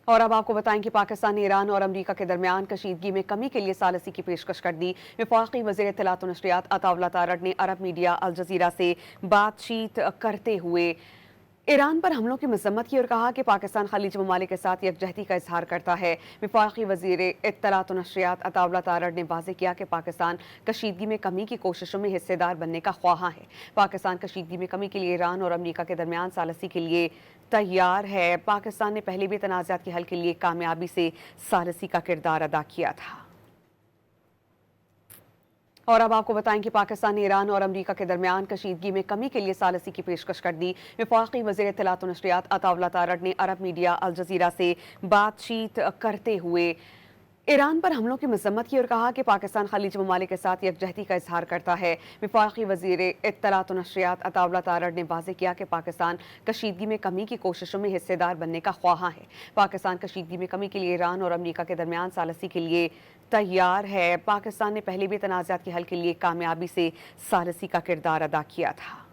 اور اب آپ کو بتائیں کہ پاکستان نے ایران اور امریکہ کے درمیان کشیدگی میں کمی کے لیے ثالثی کی پیشکش کر دی۔ وفاقی وزیر اطلاعات و نشریات عطا اللہ تارڑ نے عرب میڈیا الجزیرہ سے بات چیت کرتے ہوئے ایران پر حملوں کی مذمت کی اور کہا کہ پاکستان خلیج ممالک کے ساتھ یکجہتی کا اظہار کرتا ہے۔ وفاقی وزیر اطلاعات و نشریات عطا اللہ تارڑ نے واضح کیا کہ پاکستان کشیدگی میں کمی کی کوششوں میں حصے دار بننے کا خواہاں ہے۔ پاکستان کشیدگی میں کمی کے لیے ایران اور امریکہ کے درمیان ثالثی کے لیے تیار ہے۔ پاکستان نے پہلے بھی تنازعات کے حل کے لیے کامیابی سے ثالثی کا کردار ادا کیا تھا۔ اور اب آپ کو بتائیں کہ پاکستان نے ایران اور امریکہ کے درمیان کشیدگی میں کمی کے لیے ثالثی کی پیشکش کر دی۔ وفاقی وزیر اطلاعات و نشریات عطا اللہ تارڑ نے عرب میڈیا الجزیرہ سے بات چیت کرتے ہوئے ایران پر حملوں کی مذمت کی اور کہا کہ پاکستان خلیج ممالک کے ساتھ یکجہتی کا اظہار کرتا ہے۔ وفاقی وزیر اطلاعات و نشریات عطا اللہ تارڑ نے واضح کیا کہ پاکستان کشیدگی میں کمی کی کوششوں میں حصے دار بننے کا خواہاں ہے۔ پاکستان کشیدگی میں کمی کے لیے ایران اور امریکہ کے درمیان ثالثی کے لیے تیار ہے۔ پاکستان نے پہلے بھی تنازعات کے حل کے لیے کامیابی سے ثالثی کا کردار ادا کیا تھا۔